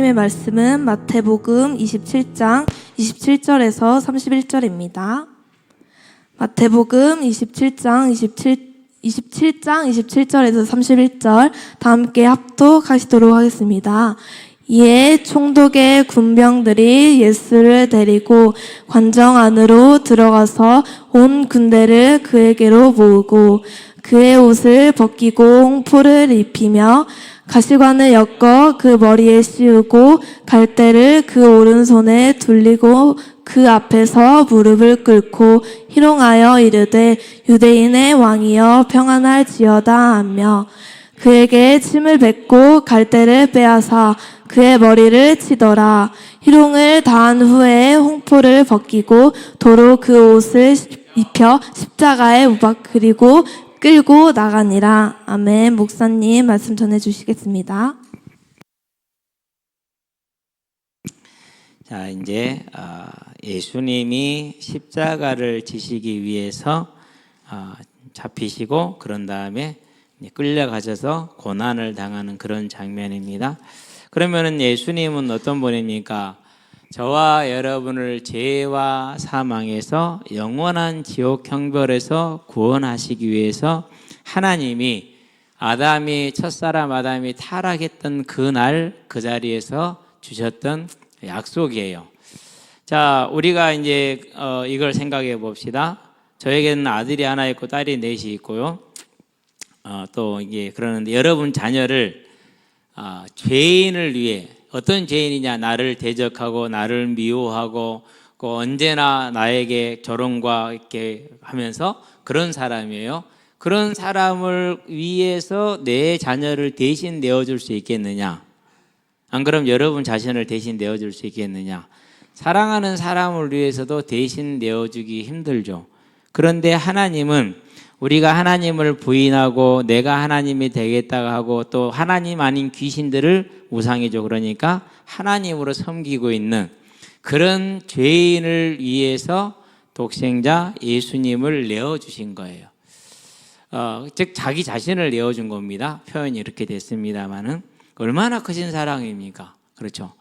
하나님의 말씀은 마태복음 27장 27절에서 31절입니다. 마태복음 27장 27절에서 31절 다 함께 합독하시도록 하겠습니다. 이에 총독의 군병들이 예수를 데리고 관정 안으로 들어가서 온 군대를 그에게로 모으고 그의 옷을 벗기고 홍포를 입히며 가시관을 엮어 그 머리에 씌우고 갈대를 그 오른손에 둘리고 그 앞에서 무릎을 꿇고 희롱하여 이르되 유대인의 왕이여 평안할지어다 하며 그에게 침을 뱉고 갈대를 빼앗아 그의 머리를 치더라. 희롱을 다한 후에 홍포를 벗기고 도로 그 옷을 입혀 십자가에 그리고 끌고 나가니라. 아멘. 목사님 말씀 전해주시겠습니다. 자, 이제 예수님이 십자가를 지시기 위해서 잡히시고 그런 다음에 끌려가셔서 고난을 당하는 그런 장면입니다. 그러면은 예수님은 어떤 분입니까? 저와 여러분을 죄와 사망에서 영원한 지옥 형벌에서 구원하시기 위해서 하나님이 첫사람 아담이 타락했던 그날 그 자리에서 주셨던 약속이에요. 자, 우리가 이제 이걸 생각해 봅시다. 저에게는 아들이 하나 있고 딸이 넷이 있고요. 또 이게 그러는데 여러분 자녀를 죄인을 위해 어떤 죄인이냐, 나를 대적하고 나를 미워하고 언제나 나에게 조롱과 이렇게 하면서 그런 사람이에요. 그런 사람을 위해서 내 자녀를 대신 내어줄 수 있겠느냐? 안 그럼 여러분 자신을 대신 내어줄 수 있겠느냐? 사랑하는 사람을 위해서도 대신 내어주기 힘들죠. 그런데 하나님은 우리가 하나님을 부인하고 내가 하나님이 되겠다고 하고 또 하나님 아닌 귀신들을 우상이죠. 그러니까 하나님으로 섬기고 있는 그런 죄인을 위해서 독생자 예수님을 내어주신 거예요. 즉 자기 자신을 내어준 겁니다. 표현이 이렇게 됐습니다마는 얼마나 크신 사랑입니까? 그렇죠.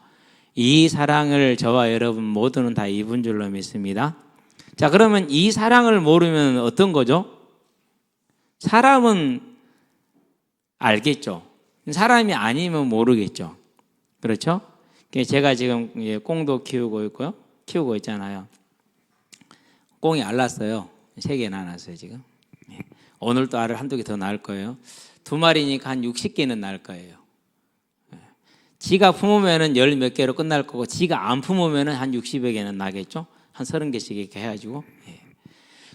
이 사랑을 저와 여러분 모두는 다 입은 줄로 믿습니다. 자, 그러면 이 사랑을 모르면 어떤 거죠? 사람은 알겠죠. 사람이 아니면 모르겠죠. 그렇죠? 제가 지금 꽁도 키우고 있잖아요. 꽁이 알 낳았어요. 3개나 낳았어요, 지금. 오늘 또 알을 한두 개 더 낳을 거예요. 2마리니까 한 60개는 낳을 거예요. 지가 품으면은 10 몇 개로 끝날 거고, 지가 안 품으면은 한 60여 개는 나겠죠? 한 30개씩 이렇게 해가지고.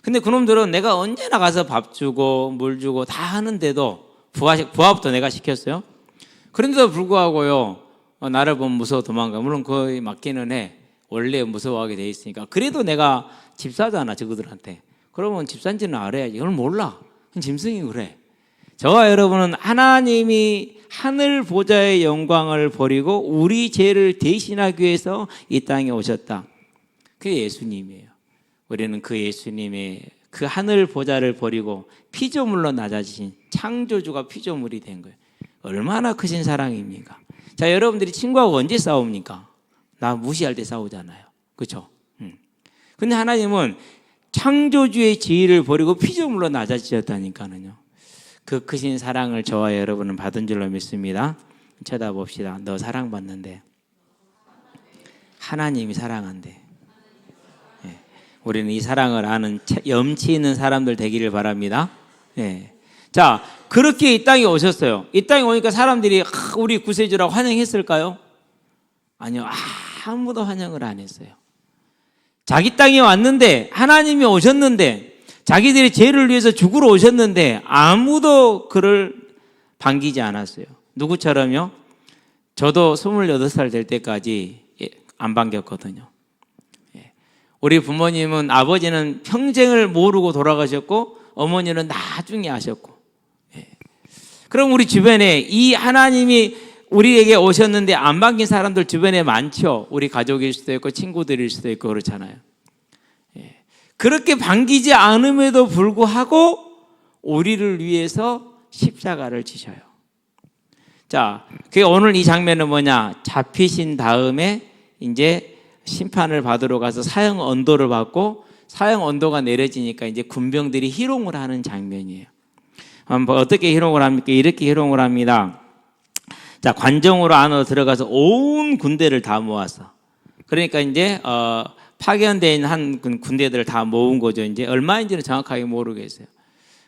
근데 그놈들은 내가 언제나 가서 밥 주고 물 주고 다 하는데도 부화부터 내가 시켰어요. 그런데도 불구하고요, 나를 보면 무서워 도망가. 물론 거의 맞기는 해. 원래 무서워하게 돼 있으니까. 그래도 내가 집사잖아, 저그들한테. 그러면 집사인지는 알아야지. 그걸 몰라. 짐승이 그래. 저와 여러분은 하나님이 하늘 보좌의 영광을 버리고 우리 죄를 대신하기 위해서 이 땅에 오셨다. 그게 예수님이에요. 우리는 그 예수님의 그 하늘 보좌를 버리고 피조물로 낮아지신 창조주가 피조물이 된 거예요. 얼마나 크신 사랑입니까? 자, 여러분들이 친구하고 언제 싸웁니까? 나 무시할 때 싸우잖아요. 그렇죠? 근데 하나님은 창조주의 지위를 버리고 피조물로 낮아지셨다니까는요. 그 크신 사랑을 저와 여러분은 받은 줄로 믿습니다. 쳐다봅시다. 너 사랑받는데 하나님이 사랑한대. 우리는 이 사랑을 아는 염치 있는 사람들 되기를 바랍니다. 자, 그렇게 이 땅에 오셨어요. 이 땅에 오니까 사람들이 우리 구세주라고 환영했을까요? 아니요. 아무도 환영을 안 했어요. 자기 땅에 왔는데, 하나님이 오셨는데, 자기들의 죄를 위해서 죽으러 오셨는데 아무도 그를 반기지 않았어요. 누구처럼요? 저도 28살 될 때까지 안 반겼거든요. 우리 부모님은, 아버지는 평생을 모르고 돌아가셨고 어머니는 나중에 아셨고. 그럼 우리 주변에 이 하나님이 우리에게 오셨는데 안 반긴 사람들 주변에 많죠. 우리 가족일 수도 있고 친구들일 수도 있고 그렇잖아요. 그렇게 반기지 않음에도 불구하고 우리를 위해서 십자가를 지셔요. 자, 그 오늘 이 장면은 뭐냐? 잡히신 다음에 이제 심판을 받으러 가서 사형 언도를 받고 사형 언도가 내려지니까 이제 군병들이 희롱을 하는 장면이에요. 어떻게 희롱을 합니까? 이렇게 희롱을 합니다. 자, 관정으로 안으로 들어가서 온 군대를 다 모았어. 그러니까 이제 파견된 한 군대들을 다 모은 거죠. 이제 얼마인지는 정확하게 모르겠어요.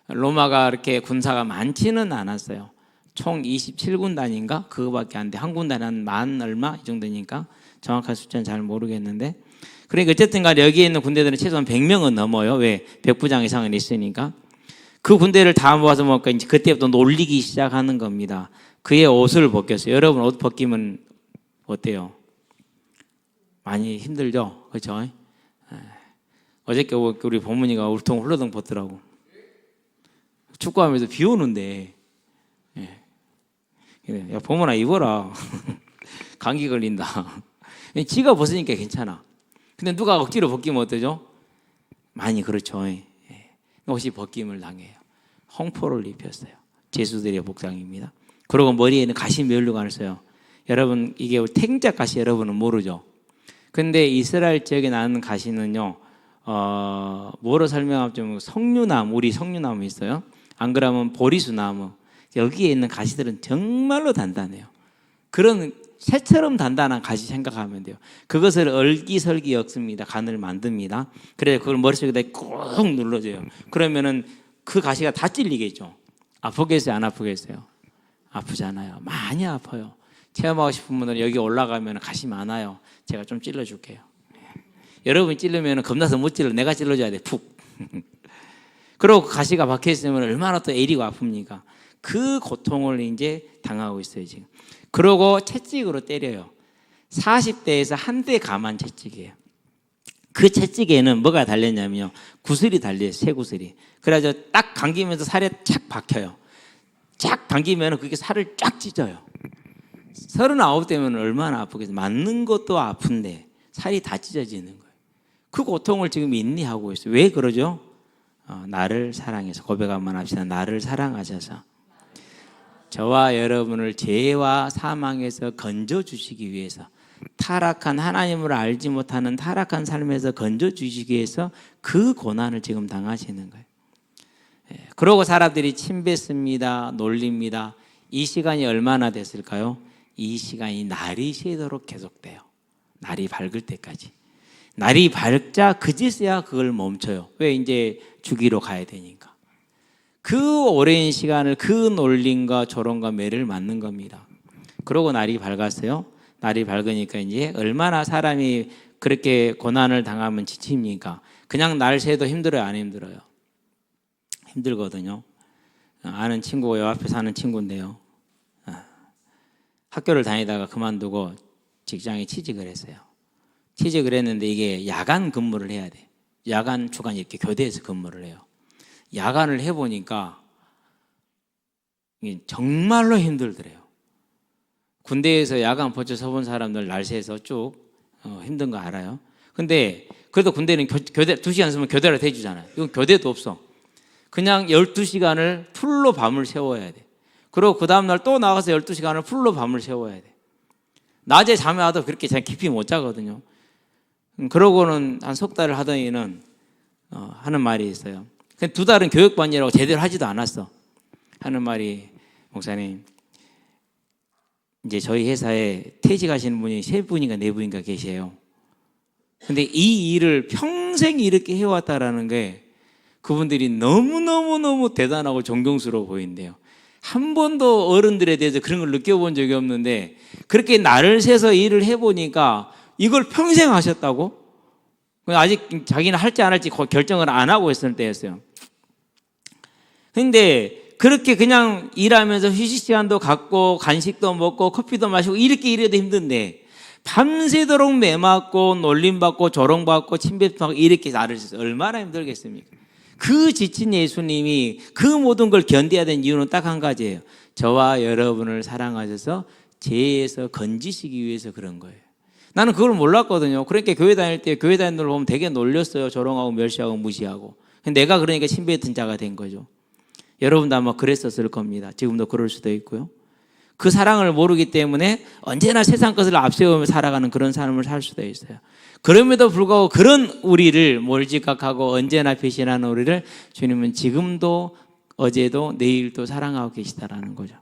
로마가 이렇게 군사가 많지는 않았어요. 총 27군단인가? 그거밖에 안 돼. 한 군단에 한 만 얼마? 이 정도니까 정확한 숫자는 잘 모르겠는데. 그러니까 어쨌든 간에 여기에 있는 군대들은 최소한 100명은 넘어요. 왜? 백부장 이상은 있으니까. 그 군대를 다 모아서 먹으니까 이제 그때부터 놀리기 시작하는 겁니다. 그의 옷을 벗겼어요. 여러분 옷 벗기면 어때요? 많이 힘들죠? 그렇죠? 어저께 우리 부모님가 울통 훌러덩 벗더라고. 축구하면서 비 오는데 야 부모나 입어라. 감기 걸린다. 지가 벗으니까 괜찮아. 근데 누가 억지로 벗기면 어떠죠? 많이 그렇죠. 옷이 벗김을 당해요. 홍포를 입혔어요. 제수들의 복장입니다. 그리고 머리에는 가시 면류관을 써요. 여러분 이게 탱자 가시 여러분은 모르죠? 근데 이스라엘 지역에 나는 가시는요, 뭐로 설명하면 석류나무, 우리 석류나무 있어요. 안 그러면 보리수나무. 여기에 있는 가시들은 정말로 단단해요. 그런 새처럼 단단한 가시 생각하면 돼요. 그것을 얼기설기 엮습니다. 간을 만듭니다. 그래서 그걸 머릿속에다 꾹 눌러줘요. 그러면은 그 가시가 다 찔리겠죠. 아프겠어요? 안 아프겠어요? 아프잖아요. 많이 아파요. 체험하고 싶은 분들은 여기 올라가면 가시 많아요. 제가 좀 찔러줄게요. 여러분이 찔르면 겁나서 못 찔러. 내가 찔러줘야 돼. 푹. 그리고 그 가시가 박혀있으면 얼마나 또 애리고 아픕니까? 그 고통을 이제 당하고 있어요, 지금. 그러고 채찍으로 때려요. 40대에서 한 대 감한 채찍이에요. 그 채찍에는 뭐가 달렸냐면요. 구슬이 달려요, 쇠구슬이. 그래가지고 딱 감기면서 살에 착 박혀요. 쫙 당기면 그게 살을 쫙 찢어요. 39대면 얼마나 아프겠어요. 맞는 것도 아픈데 살이 다 찢어지는 거예요. 그 고통을 지금 인내하고 있어요. 왜 그러죠? 나를 사랑해서. 고백 한번 합시다. 나를 사랑하셔서 저와 여러분을 죄와 사망에서 건져주시기 위해서, 타락한 하나님을 알지 못하는 타락한 삶에서 건져주시기 위해서 그 고난을 지금 당하시는 거예요. 그러고 사람들이 침뱉습니다. 놀립니다. 이 시간이 얼마나 됐을까요? 이 시간이 날이 새도록 계속돼요. 날이 밝을 때까지. 날이 밝자 그제서야 그걸 멈춰요. 왜? 이제 주기로 가야 되니까. 그 오랜 시간을 그 놀림과 조롱과 매를 맞는 겁니다. 그러고 날이 밝았어요. 날이 밝으니까 이제 얼마나 사람이 그렇게 고난을 당하면 지칩니까? 그냥 날 새도 힘들어요? 안 힘들어요? 힘들거든요. 아는 친구가 요 앞에 사는 친구인데요. 학교를 다니다가 그만두고 직장에 취직을 했어요. 취직을 했는데 이게 야간 근무를 해야 돼. 야간, 주간 이렇게 교대에서 근무를 해요. 야간을 해보니까 정말로 힘들더래요. 군대에서 야간 포처 서본 사람들 날새서 쭉 힘든 거 알아요. 근데 그래도 군대는 교대 2시간 쓰면 교대를 해주잖아요. 이건 교대도 없어. 그냥 12시간을 풀로 밤을 새워야 돼. 그리고 그 다음날 또 나가서 12시간을 풀로 밤을 새워야 돼. 낮에 잠이 와도 그렇게 잘 깊이 못 자거든요. 그러고는 한 석 달을 하더니는 하는 말이 있어요. 2달은 교육반이라고 제대로 하지도 않았어. 하는 말이, 목사님, 이제 저희 회사에 퇴직하시는 분이 3분인가 4분인가 계세요. 근데 이 일을 평생 이렇게 해왔다라는 게 그분들이 너무너무너무 대단하고 존경스러워 보인대요. 한 번도 어른들에 대해서 그런 걸 느껴본 적이 없는데 그렇게 날을 새서 일을 해보니까 이걸 평생 하셨다고? 아직 자기는 할지 안 할지 결정을 안 하고 있을 때였어요. 근데 그렇게 그냥 일하면서 휴식 시간도 갖고 간식도 먹고 커피도 마시고 이렇게 일해도 힘든데 밤새도록 매맞고 놀림받고 조롱받고 침뱉받고 이렇게 날을 새서 얼마나 힘들겠습니까? 그 지친 예수님이 그 모든 걸 견뎌야 되는 이유는 딱 한 가지예요. 저와 여러분을 사랑하셔서 죄에서 건지시기 위해서 그런 거예요. 나는 그걸 몰랐거든요. 그러니까 교회 다닐 때 교회 다니는 걸 보면 되게 놀렸어요. 조롱하고 멸시하고 무시하고. 내가 그러니까 침뱉은 자가 된 거죠. 여러분도 아마 그랬었을 겁니다. 지금도 그럴 수도 있고요. 그 사랑을 모르기 때문에 언제나 세상 것을 앞세우며 살아가는 그런 삶을 살 수도 있어요. 그럼에도 불구하고 그런 우리를 몰지각하고 언제나 배신하는 우리를 주님은 지금도 어제도 내일도 사랑하고 계시다라는 거죠.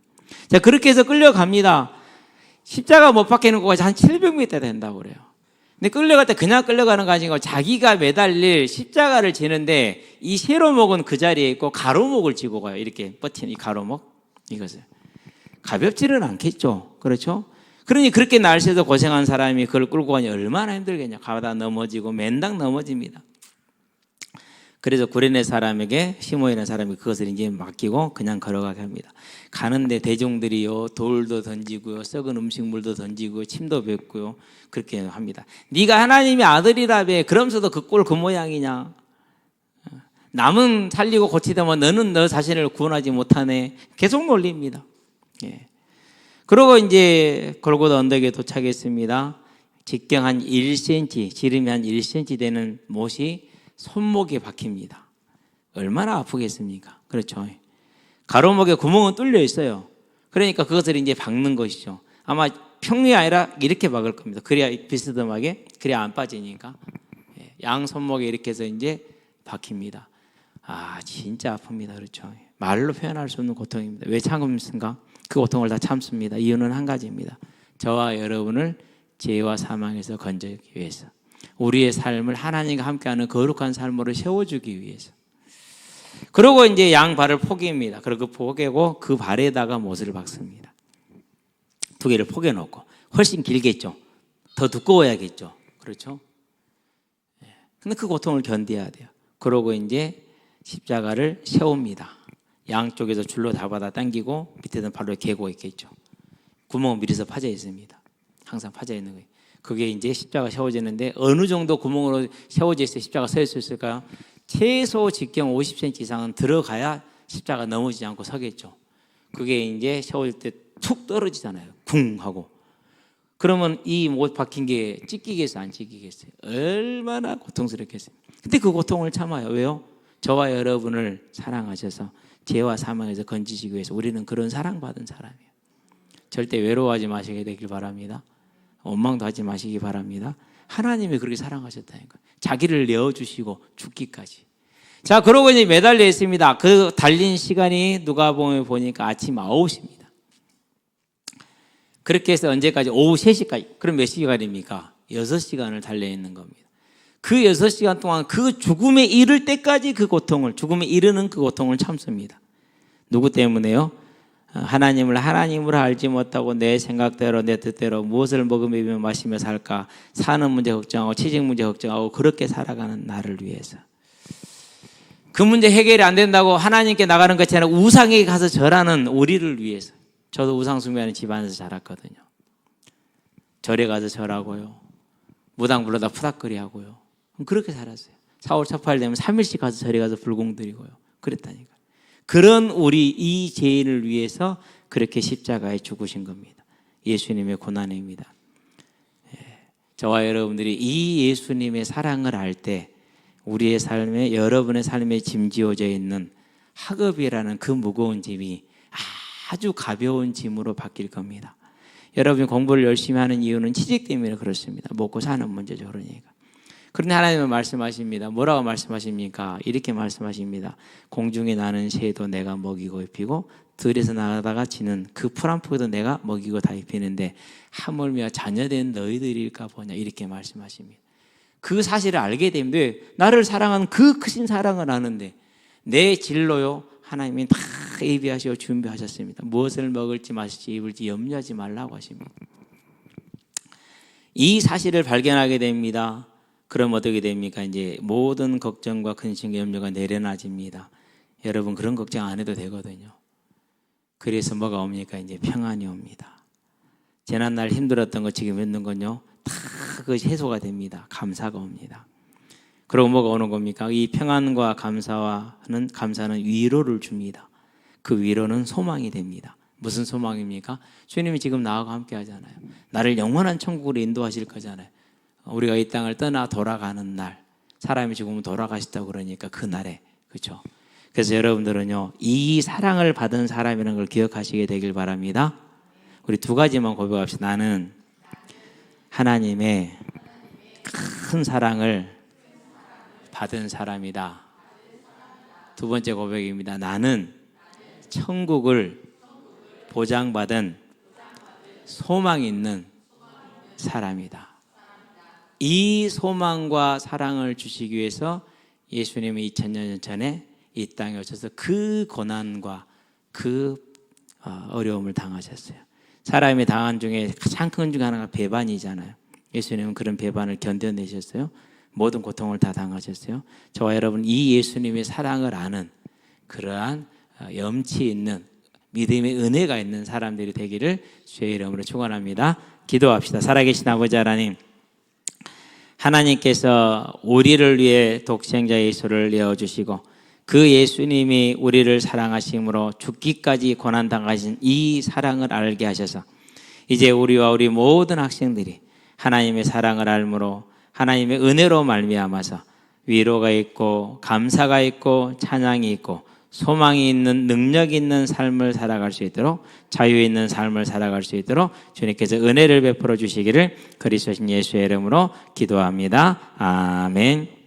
자, 그렇게 해서 끌려갑니다. 십자가 못 박히는 곳까지 한 700m 된다고 그래요. 근데 끌려갈 때 그냥 끌려가는 거 아니고 자기가 매달릴 십자가를 지는데 이 세로목은 그 자리에 있고 가로목을 지고 가요. 이렇게 버티는 이 가로목, 이것을. 가볍지는 않겠죠. 그렇죠? 그러니 그렇게 날씨에도 고생한 사람이 그걸 끌고 가니 얼마나 힘들겠냐. 가다 넘어지고 맨당 넘어집니다. 그래서 구레네 사람에게, 시몬 있는 사람이 그것을 이제 맡기고 그냥 걸어가게 합니다. 가는데 대중들이요, 돌도 던지고요, 썩은 음식물도 던지고 침도 뱉고요, 그렇게 합니다. 네가 하나님의 아들이라며 그러면서도 그 꼴 그 모양이냐. 남은 살리고 고치다만 너는 너 자신을 구원하지 못하네. 계속 놀립니다. 예. 그리고 이제 골고다 언덕에 도착했습니다. 직경 한 1cm, 지름이 한 1cm 되는 못이 손목에 박힙니다. 얼마나 아프겠습니까? 그렇죠. 가로목에 구멍은 뚫려 있어요. 그러니까 그것을 이제 박는 것이죠. 아마 평이 아니라 이렇게 박을 겁니다. 그래야 비스듬하게, 그래야 안 빠지니까. 양 손목에 이렇게 해서 이제 박힙니다. 아, 진짜 아픕니다. 그렇죠. 말로 표현할 수 없는 고통입니다. 왜 참습니까? 그 고통을 다 참습니다. 이유는 한 가지입니다. 저와 여러분을 죄와 사망에서 건져주기 위해서, 우리의 삶을 하나님과 함께하는 거룩한 삶으로 세워주기 위해서. 그리고 이제 양 발을 포개입니다. 그리고 포개고 그 발에다가 못을 박습니다. 두 개를 포개놓고, 훨씬 길겠죠. 더 두꺼워야겠죠. 그렇죠? 근데 그 고통을 견뎌야 돼요. 그러고 이제 십자가를 세웁니다. 양쪽에서 줄로 잡아다 당기고 밑에는 발로 개고 있겠죠. 구멍은 미리서 파져 있습니다. 항상 파져 있는 거예요. 그게 이제 십자가 세워지는데 어느 정도 구멍으로 세워져 있어야 십자가 설 수 있을까요? 최소 직경 50cm 이상은 들어가야 십자가 넘어지지 않고 서겠죠. 그게 이제 세워질 때 툭 떨어지잖아요. 쿵 하고. 그러면 이 못 박힌 게 찢기겠어요? 안 찢기겠어요? 얼마나 고통스럽겠어요? 근데 그 고통을 참아요. 왜요? 저와 여러분을 사랑하셔서 죄와 사망에서 건지시기 위해서. 우리는 그런 사랑받은 사람이에요. 절대 외로워하지 마시게 되길 바랍니다. 원망도 하지 마시기 바랍니다. 하나님이 그렇게 사랑하셨다니까요. 자기를 내어주시고 죽기까지. 자, 그러고 이제 매달려 있습니다. 그 달린 시간이 누가복음에 보니까 아침 9시입니다. 그렇게 해서 언제까지? 오후 3시까지. 그럼 몇 시간입니까? 6시간을 달려 있는 겁니다. 그 6시간 동안 그 죽음에 이를 때까지 그 고통을, 죽음에 이르는 그 고통을 참습니다. 누구 때문에요? 하나님을 하나님으로 알지 못하고 내 생각대로 내 뜻대로 무엇을 먹으며 입으며 마시며 살까, 사는 문제 걱정하고 취직 문제 걱정하고 그렇게 살아가는 나를 위해서. 그 문제 해결이 안 된다고 하나님께 나가는 것이 아니라 우상에게 가서 절하는 우리를 위해서. 저도 우상 숭배하는 집안에서 자랐거든요. 절에 가서 절하고요, 무당 불러다 푸닥거리 하고요, 그렇게 살았어요. 4월 첫팔 되면 3일씩 가서 절에 가서 불공 드리고요, 그랬다니까요. 그런 우리 이 죄인을 위해서 그렇게 십자가에 죽으신 겁니다. 예수님의 고난입니다. 저와 여러분들이 이 예수님의 사랑을 알 때 우리의 삶에, 여러분의 삶에 짐지어져 있는 학업이라는 그 무거운 짐이 아주 가벼운 짐으로 바뀔 겁니다. 여러분이 공부를 열심히 하는 이유는 취직 때문에 그렇습니다. 먹고 사는 문제죠. 그러니까. 그런데 하나님은 말씀하십니다. 뭐라고 말씀하십니까? 이렇게 말씀하십니다. 공중에 나는 새도 내가 먹이고 입히고 들에서 나가다가 지는 그 풀 한 포기도 내가 먹이고 다 입히는데 하물며 자녀된 너희들일까 보냐, 이렇게 말씀하십니다. 그 사실을 알게 되면 나를 사랑하는 그 크신 사랑을 아는데 내 진로요, 하나님이 다 예비하시고 준비하셨습니다. 무엇을 먹을지 마실지 입을지 염려하지 말라고 하십니다. 이 사실을 발견하게 됩니다. 그럼 어떻게 됩니까? 이제 모든 걱정과 근심과 염려가 내려놔집니다. 여러분, 그런 걱정 안 해도 되거든요. 그래서 뭐가 옵니까? 이제 평안이 옵니다. 지난날 힘들었던 거 지금 있는 건요, 다 그것이 해소가 됩니다. 감사가 옵니다. 그리고 뭐가 오는 겁니까? 이 평안과 감사는 위로를 줍니다. 그 위로는 소망이 됩니다. 무슨 소망입니까? 주님이 지금 나하고 함께 하잖아요. 나를 영원한 천국으로 인도하실 거잖아요. 우리가 이 땅을 떠나 돌아가는 날, 사람이 죽으면 돌아가시다고 그러니까 그 날에, 그렇죠? 그래서 여러분들은요, 이 사랑을 받은 사람이라는 걸 기억하시게 되길 바랍니다. 우리 두 가지만 고백합시다. 나는 하나님의 큰 사랑을 받은 사람이다. 두 번째 고백입니다. 나는 천국을 보장받은 소망 있는 사람이다. 이 소망과 사랑을 주시기 위해서 예수님이 2000년 전에 이 땅에 오셔서 그 고난과 그 어려움을 당하셨어요. 사람이 당한 중에 가장 큰 중 하나가 배반이잖아요. 예수님은 그런 배반을 견뎌내셨어요. 모든 고통을 다 당하셨어요. 저와 여러분 이 예수님의 사랑을 아는 그러한 염치 있는 믿음의 은혜가 있는 사람들이 되기를 주의 이름으로 축원합니다. 기도합시다. 살아계신 아버지 하나님, 하나님께서 우리를 위해 독생자 예수를 내어주시고 그 예수님이 우리를 사랑하심으로 죽기까지 고난당하신 이 사랑을 알게 하셔서 이제 우리와 우리 모든 학생들이 하나님의 사랑을 알므로 하나님의 은혜로 말미암아서 위로가 있고 감사가 있고 찬양이 있고 소망이 있는 능력 있는 삶을 살아갈 수 있도록 자유 있는 삶을 살아갈 수 있도록 주님께서 은혜를 베풀어 주시기를 그리스도신 예수의 이름으로 기도합니다. 아멘.